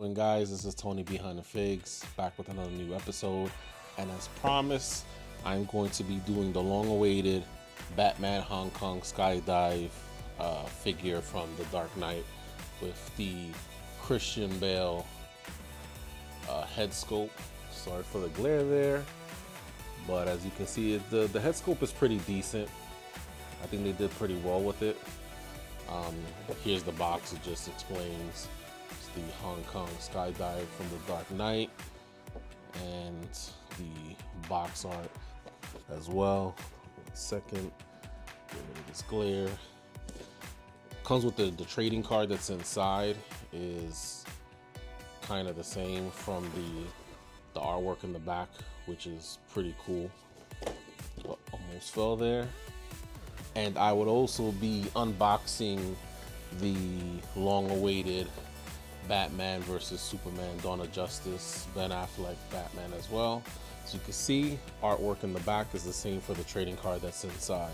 And guys, this is Tony Behind the Figs, back with another new episode. And as promised, I'm going to be doing the long-awaited Batman Hong Kong skydive figure from The Dark Knight with the Christian Bale head sculpt. Sorry for the glare there, but as you can see, the head sculpt is pretty decent. I think they did pretty well with it. Here's the box. It just explains the Hong Kong skydive from The Dark Knight and the box art as well. 1 second, get rid of this glare. Comes with the trading card that's inside, is kind of the same from the artwork in the back, which is pretty cool. But almost fell there. And I would also be unboxing the long-awaited Batman versus Superman Dawn of Justice Ben Affleck Batman as well. As you can see, artwork in the back is the same for the trading card that's inside.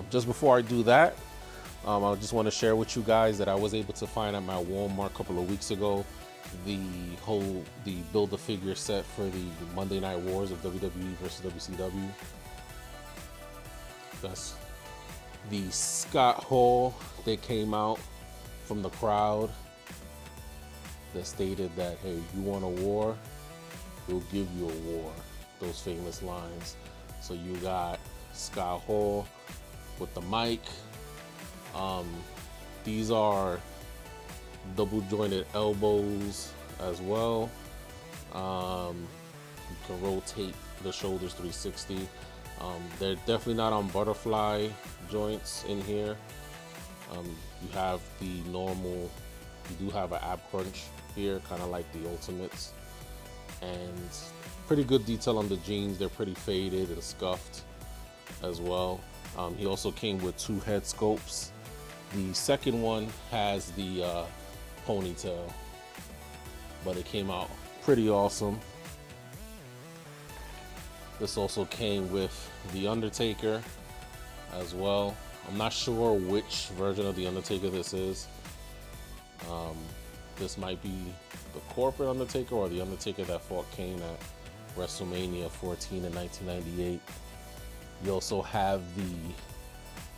Just before I do that, I just want to share with you guys that I was able to find at my Walmart a couple of weeks ago the Build-A-Figure set for the Monday Night Wars of WWE versus WCW. That's the Scott Hall that came out from the crowd that stated that, hey, you want a war, we'll give you a war. Those famous lines. So you got Scott Hall with the mic. These are double jointed elbows as well. You can rotate the shoulders 360. They're definitely not on butterfly joints in here. You have the normal, you do have an ab crunch here, kind of like the Ultimates, and pretty good detail on the jeans. They're pretty faded and scuffed as well. He also came with 2 head sculpts. The second one has the ponytail, but it came out pretty awesome. This also came with the Undertaker as well. I'm not sure which version of the Undertaker this is. This might be the corporate Undertaker or the Undertaker that fought Kane at WrestleMania 14 in 1998. You also have the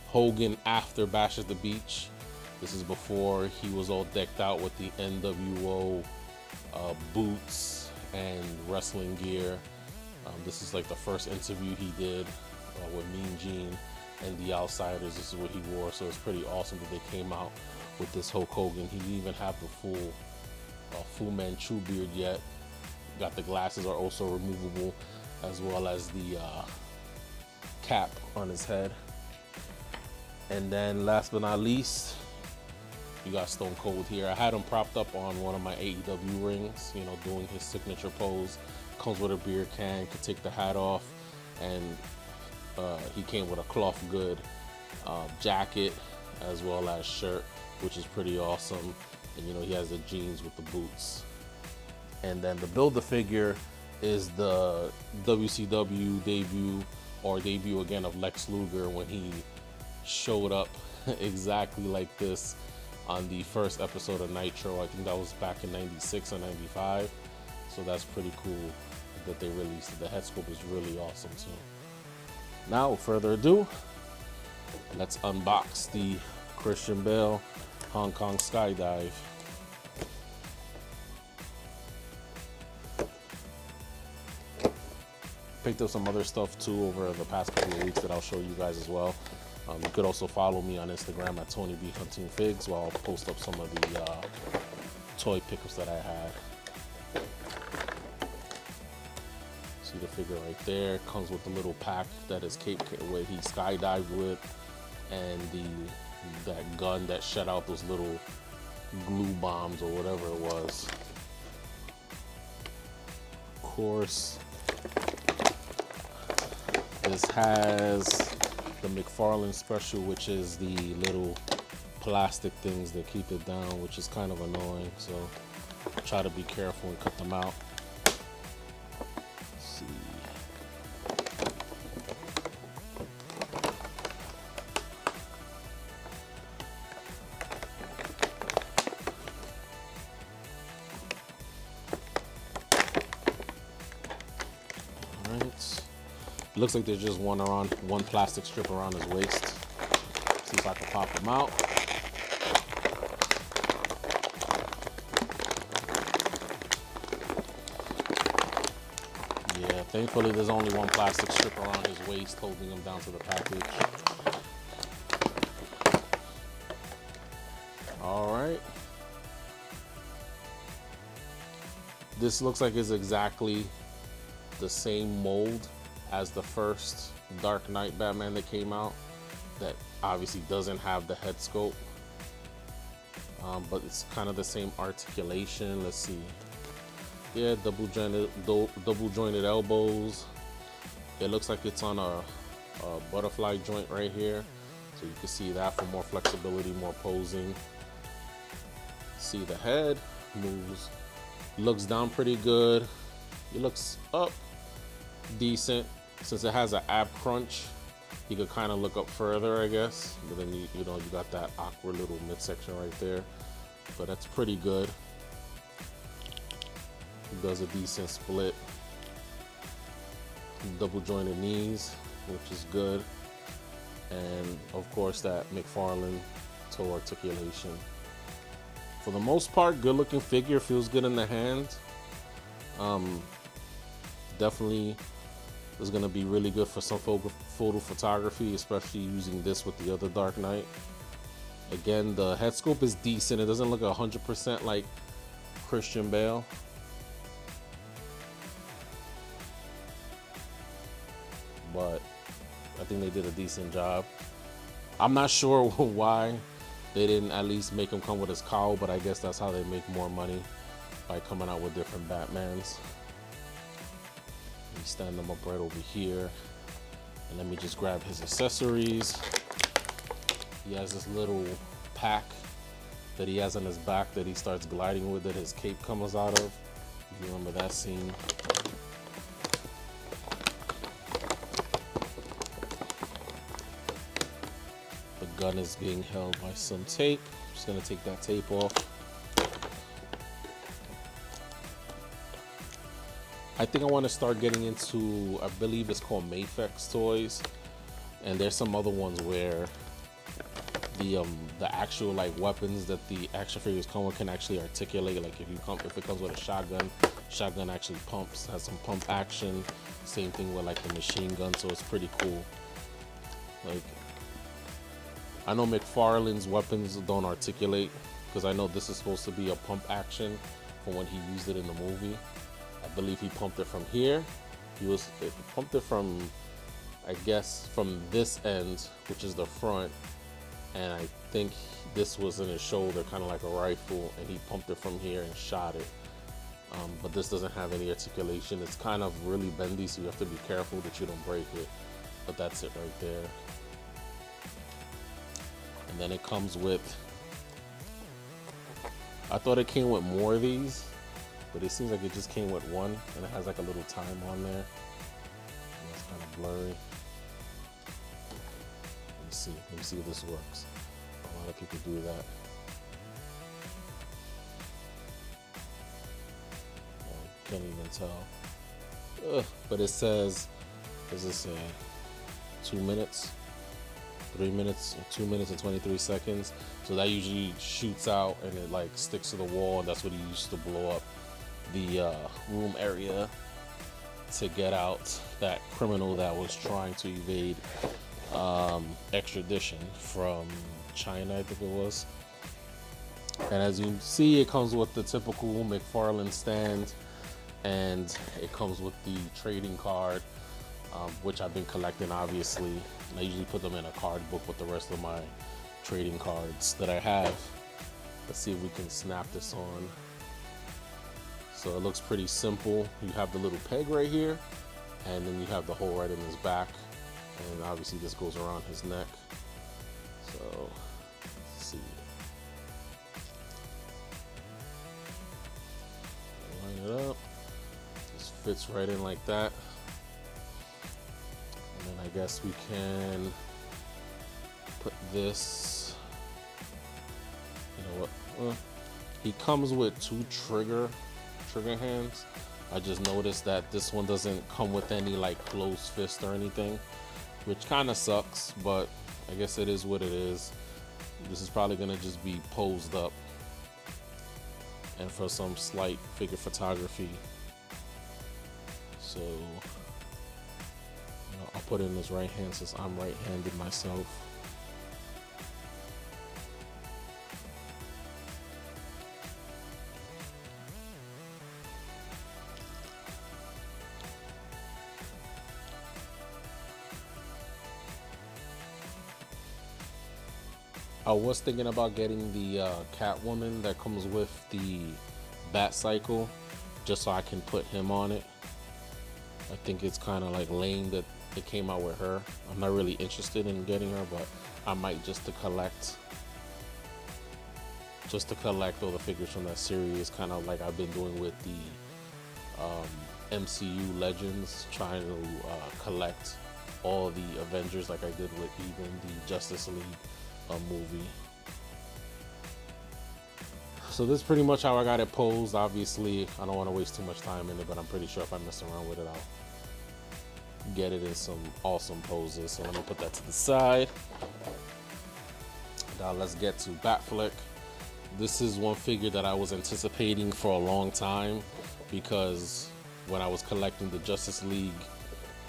Hogan after Bash at the Beach. This is before he was all decked out with the NWO boots and wrestling gear. This is like the first interview he did with Mean Gene and the Outsiders. This is what he wore, so it's pretty awesome that they came out with this Hulk Hogan. He didn't even have the full Manchu beard yet. Got the glasses are also removable, as well as the cap on his head. And then last but not least, you got Stone Cold here. I had him propped up on one of my AEW rings, you know, doing his signature pose. Comes with a beer can, could take the hat off, and he came with a cloth good jacket as well as shirt, which is pretty awesome. And you know, he has the jeans with the boots. And then the Build-A-Figure is the WCW debut again of Lex Luger, when he showed up exactly like this on the first episode of Nitro. I think that was back in 96 or 95. So that's pretty cool that they released it. The head sculpt is really awesome too. Now, without further ado, let's unbox the Christian Bale Hong Kong skydive. Picked up some other stuff too over the past couple of weeks that I'll show you guys as well. You could also follow me on Instagram at Tony B Hunting Figs, where I'll post up some of the toy pickups that I had. See the figure right there. Comes with the little pack that is what he skydived with, and that gun that shot out those little glue bombs or whatever it was. Of course, this has the McFarlane special, which is the little plastic things that keep it down, which is kind of annoying. So try to be careful and cut them out. Let's see. Alright. It looks like there's just one plastic strip around his waist. See if I can pop him out. Yeah, thankfully there's only one plastic strip around his waist holding him down to the package. Alright. This looks like it's exactly the same mold as the first Dark Knight Batman that came out, that obviously doesn't have the head sculpt, but it's kind of the same articulation. Let's see. Yeah, double jointed elbows. It looks like it's on a butterfly joint right here, so you can see that for more flexibility, more posing. See, the head moves, looks down pretty good. It looks up decent. Since it has an ab crunch, you could kind of look up further, I guess. But then you got that awkward little midsection right there. But that's pretty good. He does a decent split. Double jointed knees, which is good. And of course that McFarlane toe articulation. For the most part, good looking figure, feels good in the hand. Definitely is going to be really good for some photo photography, especially using this with the other Dark Knight. Again, the head sculpt is decent. It doesn't look 100% like Christian Bale. But I think they did a decent job. I'm not sure why they didn't at least make him come with his cowl, but I guess that's how they make more money, by coming out with different Batmans. Let me stand them up right over here, and let me just grab his accessories. He has this little pack that he has on his back that he starts gliding with, that his cape comes out of. If you remember that scene. The gun is being held by some tape. I'm just gonna take that tape off. I think I want to start getting into, I believe it's called Mafex toys, and there's some other ones where the actual like weapons that the action figures come with can actually articulate. Like if it comes with a shotgun actually pumps, has some pump action. Same thing with like the machine gun, so it's pretty cool. Like, I know McFarlane's weapons don't articulate, because I know this is supposed to be a pump action from when he used it in the movie. I believe he pumped it from here. He pumped it from, I guess, from this end, which is the front, and I think this was in his shoulder, kind of like a rifle, and he pumped it from here and shot it. But this doesn't have any articulation. It's kind of really bendy, so you have to be careful that you don't break it. But that's it right there. And then it comes with, I thought it came with more of these, but it seems like it just came with one, and it has like a little time on there. And it's kind of blurry. Let me see if this works. A lot of people do that. I can't even tell. But it says, what does it say? 2 minutes, 3 minutes, 2 minutes and 23 seconds. So that usually shoots out and it like sticks to the wall, and that's what he used to blow up the room area to get out that criminal that was trying to evade extradition from China, I think it was. And as you see, it comes with the typical McFarlane stand, and it comes with the trading card, which I've been collecting, obviously. And I usually put them in a card book with the rest of my trading cards that I have. Let's see if we can snap this on. So it looks pretty simple. You have the little peg right here, and then you have the hole right in his back, and obviously this goes around his neck. So let's see. Line it up. Just fits right in like that. And then I guess we can put this, you know what, he comes with two trigger hands. I just noticed that this one doesn't come with any like closed fist or anything, which kind of sucks, but I guess it is what it is. This is probably gonna just be posed up and for some slight figure photography. So I'll put it in his right hand since I'm right-handed myself. I was thinking about getting the Catwoman that comes with the Bat Cycle, just so I can put him on it. I think it's kind of like lame that it came out with her. I'm not really interested in getting her, but I might just to collect all the figures from that series, kind of like I've been doing with the MCU Legends, trying to collect all the Avengers like I did with even the Justice League movie. So this is pretty much how I got it posed. Obviously, I don't want to waste too much time in it, but I'm pretty sure if I mess around with it, I'll get it in some awesome poses. So I'm gonna put that to the side. Now let's get to Batfleck. This is one figure that I was anticipating for a long time, because when I was collecting the Justice League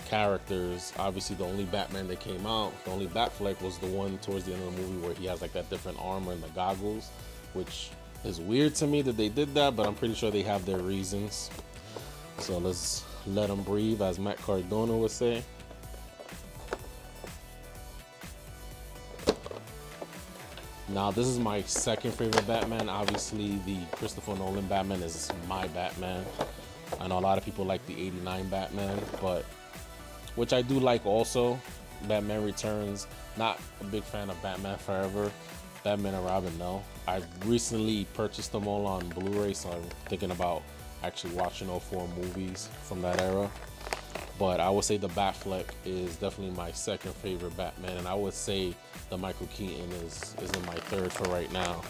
characters, obviously the only Batman that came out, the only Batfleck was the one towards the end of the movie where he has like that different armor and the goggles, which is weird to me that they did that, but I'm pretty sure they have their reasons. So let's let them breathe, as Matt Cardona would say. Now this is my second favorite Batman. Obviously the Christopher Nolan Batman is my Batman. I know a lot of people like the '89 Batman, but which I do like also. Batman Returns, not a big fan of Batman Forever. Batman and Robin, no. I recently purchased them all on Blu-ray, so I'm thinking about actually watching all 4 movies from that era. But I would say the Batfleck is definitely my second favorite Batman, and I would say the Michael Keaton is in my third for right now.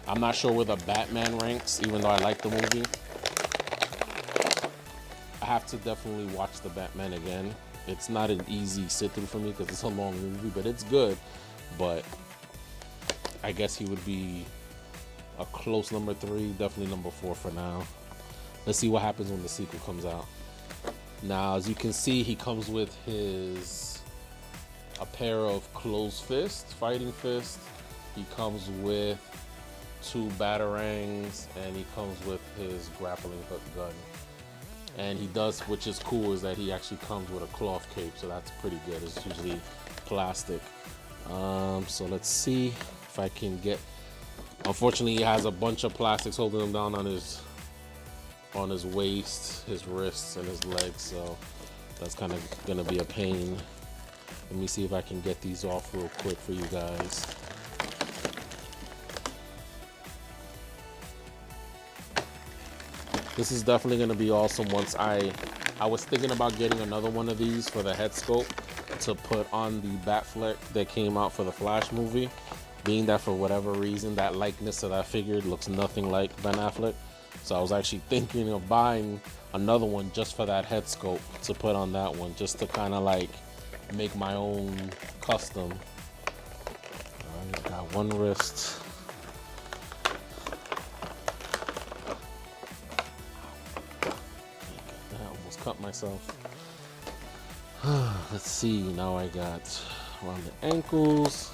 I'm not sure where the Batman ranks, even though I like the movie. I have to definitely watch the Batman again. It's not an easy sit-through for me because it's a long movie, but it's good. But I guess he would be a close number 3, definitely number 4 for now. Let's see what happens when the sequel comes out. Now, as you can see, he comes with a pair of closed fists, fighting fists. He comes with 2 batarangs, and he comes with his grappling hook gun. And he does, which is cool, is that he actually comes with a cloth cape, so that's pretty good. It's usually plastic. So let's see if I can get. Unfortunately, he has a bunch of plastics holding him down on his waist, his wrists, and his legs. So that's kind of gonna be a pain. Let me see if I can get these off real quick for you guys. This is definitely going to be awesome. Once I was thinking about getting another one of these for the head sculpt to put on the Batfleck that came out for the Flash movie, being that for whatever reason that likeness of that figure looks nothing like Ben Affleck. So I was actually thinking of buying another one just for that head sculpt to put on that one, just to kind of like make my own custom. I got one wrist. Cut myself. Let's see, now I got around the ankles.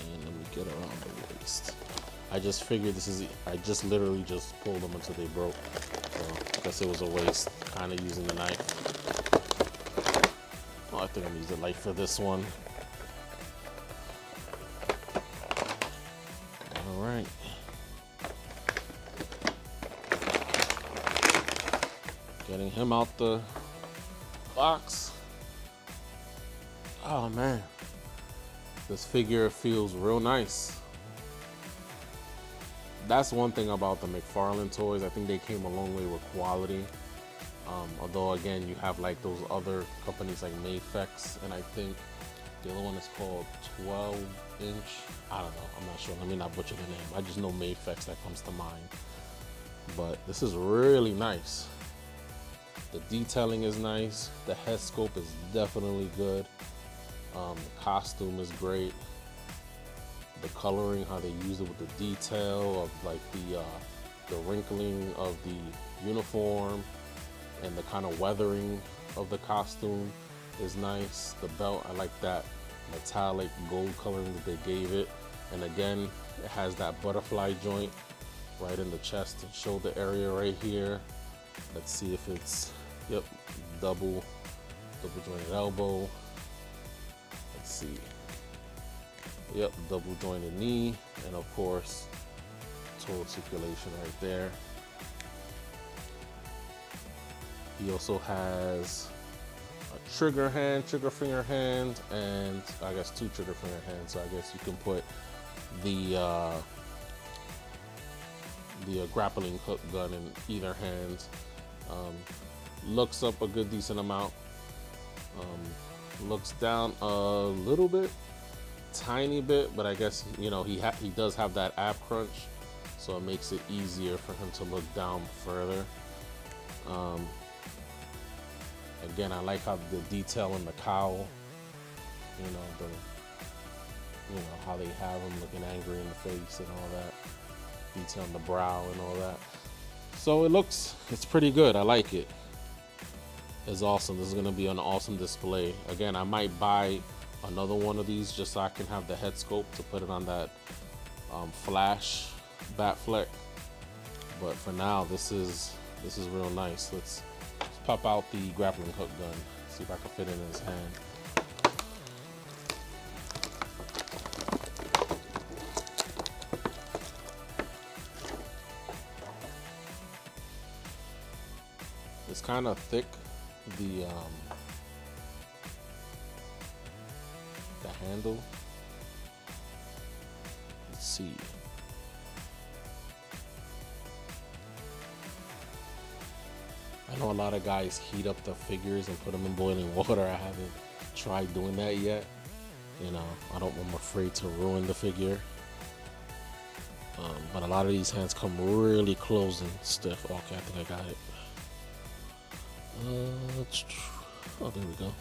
And let me get around the waist. I just figured I just literally just pulled them until they broke. So I guess it was a waste kind of using the knife. Oh, I think I'm using the light for this one. All right. Getting him out the box. Oh man, this figure feels real nice. that's one thing about the McFarlane toys. I think they came a long way with quality. Although again, you have like those other companies like Mafex, and I think the other one is called 12 inch. I don't know. I'm not sure. Let me not butcher the name. I just know Mafex that comes to mind. But this is really nice. The detailing is nice. The head sculpt is definitely good. The costume is great. The coloring, how they use it with the detail of like the wrinkling of the uniform and the kind of weathering of the costume is nice. The belt, I like that metallic gold coloring that they gave it. And again, it has that butterfly joint right in the chest and shoulder area right here. Let's see if it's, yep, double jointed elbow. Let's see. Yep, double jointed knee, and of course, total circulation right there. He also has a trigger finger hand, and I guess 2 trigger finger hands. So I guess you can put the grappling hook gun in either hand. Looks up a good decent amount. Looks down a little bit, tiny bit, but I guess he does have that ab crunch, so it makes it easier for him to look down further. Again, I like how the detail in the cowl, how they have him looking angry in the face and all that, detail in the brow and all that. So it's pretty good. I like it. It's awesome. This is gonna be an awesome display. Again, I might buy another one of these just so I can have the head sculpt to put it on that flash bat fleck. But for now, this is real nice. Let's pop out the grappling hook gun. See if I can fit it in his hand. It's kind of thick. The handle. Let's see. I know a lot of guys heat up the figures and put them in boiling water. I haven't tried doing that yet. I'm afraid to ruin the figure. But a lot of these hands come really close and stiff. Okay, I think I got it. Oh, there we go.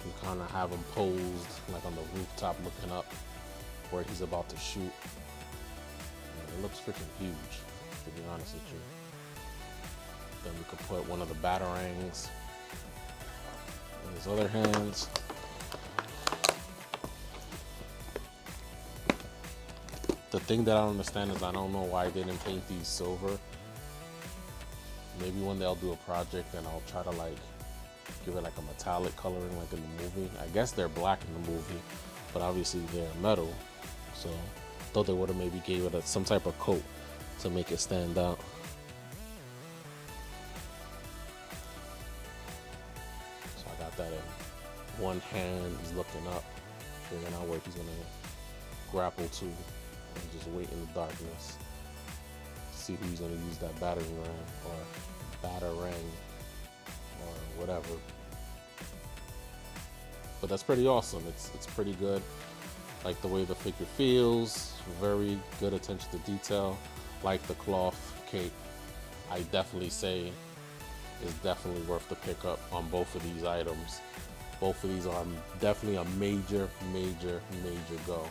You kind of have him posed like on the rooftop looking up where he's about to shoot. It looks freaking huge, to be honest with you. Then we could put one of the batarangs in his other hands. The thing that I don't understand is I don't know why they didn't paint these silver. Maybe one day I'll do a project and I'll try to give it like a metallic coloring like in the movie. I guess they're black in the movie, but obviously they're metal. So I thought they would have maybe gave it some type of coat to make it stand out. So I got that in one hand. He's looking up, figuring out where he's gonna grapple to, and just wait in the darkness. See who's gonna use that battering ram or batarang or whatever. But that's pretty awesome. It's pretty good. Like the way the figure feels, very good attention to detail. Like the cloth cape, I definitely say is definitely worth the pickup on both of these items. Both of these are definitely a major go.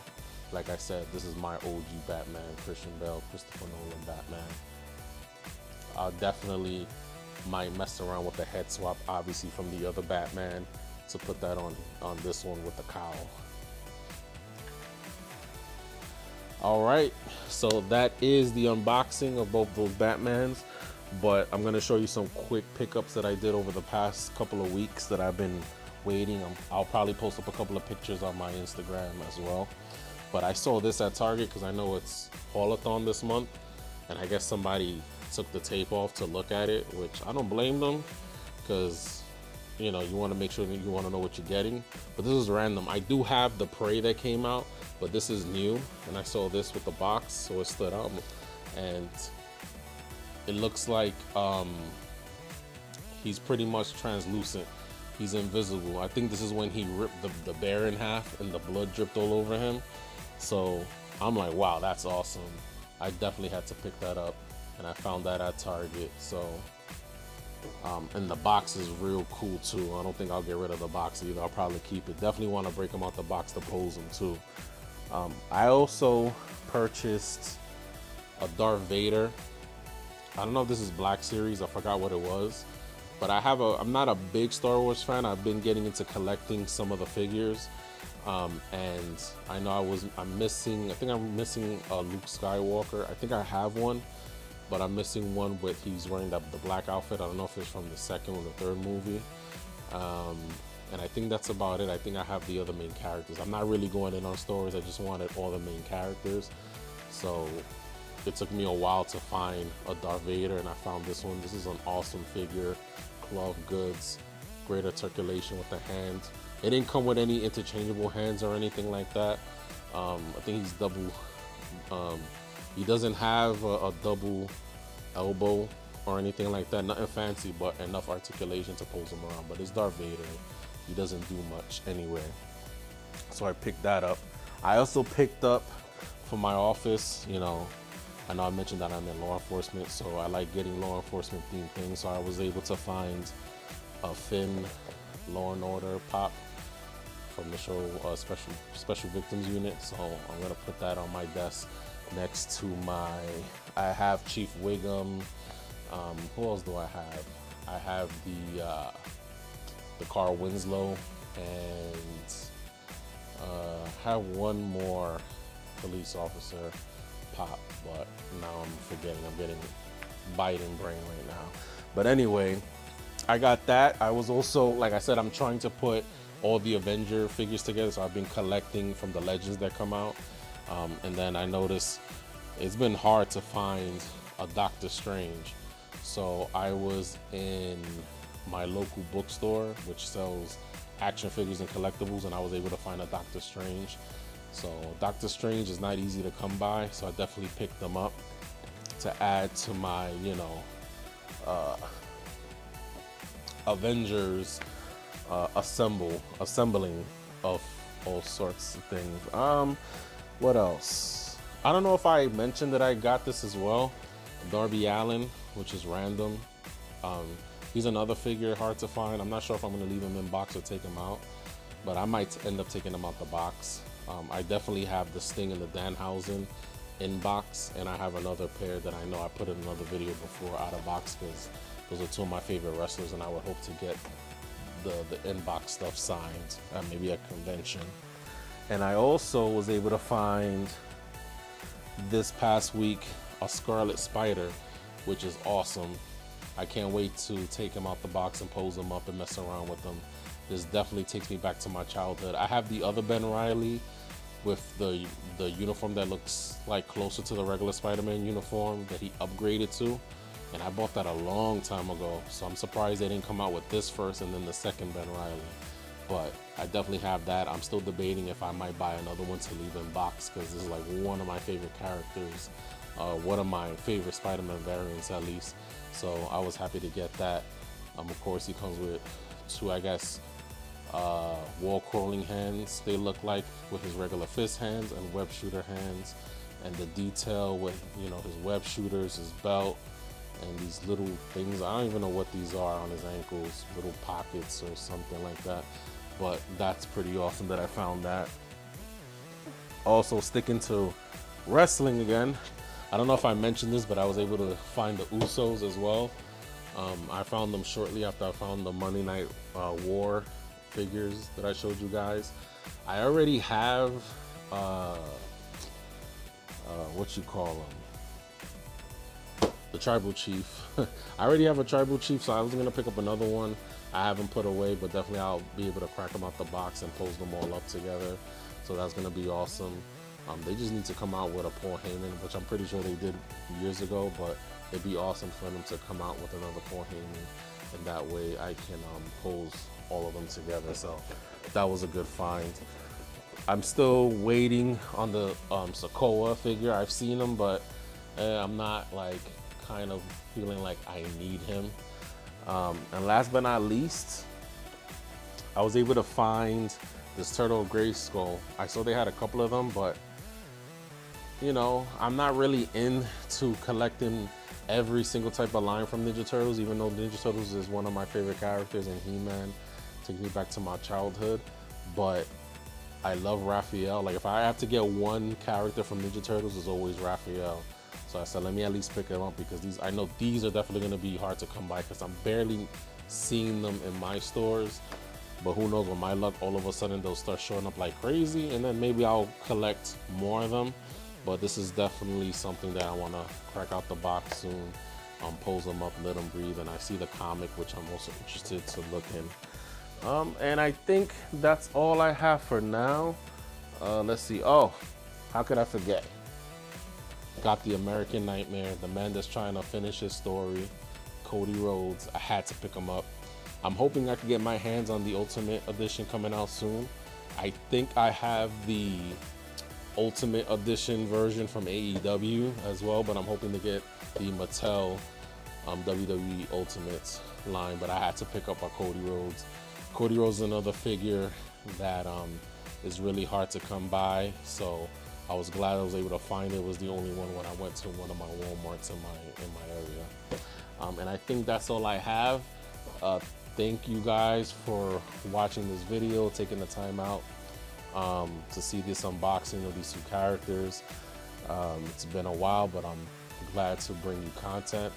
Like I said, this is my OG Batman, Christian Bale, Christopher Nolan Batman. I definitely might mess around with the head swap, obviously from the other Batman, to put that on this one with the cowl. All right, so that is the unboxing of both those Batmans, but I'm gonna show you some quick pickups that I did over the past couple of weeks that I've been waiting. I'll probably post up a couple of pictures on my Instagram as well. But I saw this at Target because I know it's haulathon this month, and I guess somebody took the tape off to look at it, which I don't blame them, because you know, you want to make sure that you want to know what you're getting. But this is random. I do have the Prey that came out, but this is new, and I saw this with the box, so it stood out. And it looks like he's pretty much translucent. He's invisible. I think this is when he ripped the bear in half and the blood dripped all over him. So I'm like, wow, that's awesome. I definitely had to pick that up, and I found that at Target. So and the box is real cool too. I don't think I'll get rid of the box either. I'll probably keep it. Definitely want to break them out the box to pose them too. I also purchased a Darth Vader. I don't know if this is Black Series. I forgot what it was. But I'm not a big Star Wars fan. I've been getting into collecting some of the figures. And I know I'm missing a Luke Skywalker. I think I have one, but I'm missing one with he's wearing the black outfit. I don't know if it's from the second or the third movie. And I think that's about it. I think I have the other main characters. I'm not really going in on stories. I just wanted all the main characters. So it took me a while to find a Darth Vader, and I found this one. This is an awesome figure. Cloth goods, great articulation with the hands. It didn't come with any interchangeable hands or anything like that. I think he's double. He doesn't have a double elbow or anything like that. Nothing fancy, but enough articulation to pose him around. But it's Darth Vader. He doesn't do much anyway. So I picked that up. I also picked up for my office, you know, I know I mentioned that I'm in law enforcement, so I like getting law enforcement themed things. So I was able to find a Finn Law and Order pop from the show Special Victims Unit. So I'm gonna put that on my desk next to I have Chief Wiggum. Who else do I have? I have the Carl Winslow, and have one more police officer pop, but now I'm forgetting. I'm getting Biden brain right now. But anyway, I got that. I was also, like I said, I'm trying to put all the Avenger figures together, so I've been collecting from the Legends that come out. And then I noticed it's been hard to find a Doctor Strange. So I was in my local bookstore, which sells action figures and collectibles, and I was able to find a Doctor Strange. So Doctor Strange is not easy to come by, so I definitely picked them up to add to my, you know, Avengers assembling of all sorts of things. What else? I don't know if I mentioned that I got this as well. Darby Allin, which is random. He's another figure hard to find. I'm not sure if I'm going to leave him in box or take him out, but I might end up taking him out the box. I definitely have the Sting and the Danhausen in box, and I have another pair that I know I put in another video before out of box, because those are two of my favorite wrestlers, and I would hope to get the in-box stuff signed at maybe a convention. And I also was able to find this past week a Scarlet Spider, which is awesome. I can't wait to take him out the box and pose him up and mess around with them. This definitely takes me back to my childhood. I have the other Ben Reilly with the uniform that looks like closer to the regular Spider-Man uniform that he upgraded to, and I bought that a long time ago, so I'm surprised they didn't come out with this first and then the second Ben Reilly. But I definitely have that. I'm still debating if I might buy another one to leave in box, because this is like one of my favorite characters, one of my favorite Spider-Man variants at least. So I was happy to get that. Of course, he comes with two, I guess, wall crawling hands, they look like, with his regular fist hands and web shooter hands, and the detail with, you know, his web shooters, his belt, and these little things. I don't even know what these are on his ankles, little pockets or something like that, but that's pretty awesome that I found that. Also, sticking to wrestling again, I don't know if I mentioned this, but I was able to find the Usos as well. I found them shortly after I found the Monday Night War figures that I showed you guys. I already have what you call them, the Tribal Chief. I already have a Tribal Chief, so I was gonna pick up another one. I haven't put away, but definitely I'll be able to crack them out the box and pose them all up together. So that's gonna be awesome. They just need to come out with a Paul Heyman, which I'm pretty sure they did years ago, but it'd be awesome for them to come out with another Paul Heyman and that way I can pose all of them together. So that was a good find. I'm still waiting on the Sokoa figure. I've seen him, but I'm not like kind of feeling like I need him. And last but not least, I was able to find this Turtle Gray Skull. I saw they had a couple of them, but you know, I'm not really into collecting every single type of line from Ninja Turtles, even though Ninja Turtles is one of my favorite characters and He-Man takes me back to my childhood. But I love Raphael. Like if I have to get one character from Ninja Turtles, it's always Raphael. So I said, let me at least pick them up because I know these are definitely gonna be hard to come by because I'm barely seeing them in my stores. But who knows, with my luck, all of a sudden they'll start showing up like crazy, and then maybe I'll collect more of them. But this is definitely something that I want to crack out the box soon, pose them up, let them breathe, and I see the comic, which I'm also interested to look in. And I think that's all I have for now. Let's see. Oh, how could I forget? Got the American Nightmare, the man that's trying to finish his story, Cody Rhodes. I had to pick him up. I'm hoping I can get my hands on the Ultimate Edition coming out soon. I think I have the Ultimate Edition version from AEW as well, but I'm hoping to get the Mattel WWE Ultimates line. But I had to pick up a Cody Rhodes. Cody Rhodes is another figure that is really hard to come by, so I was glad I was able to find it. It was the only one when I went to one of my Walmarts in my area. And I think that's all I have. Thank you guys for watching this video, taking the time out to see this unboxing of these two characters. It's been a while, but I'm glad to bring you content,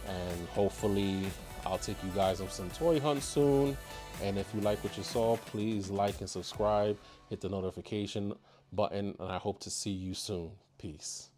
and hopefully I'll take you guys on some toy hunts soon. And if you like what you saw, please like and subscribe, hit the notification button, and I hope to see you soon. Peace.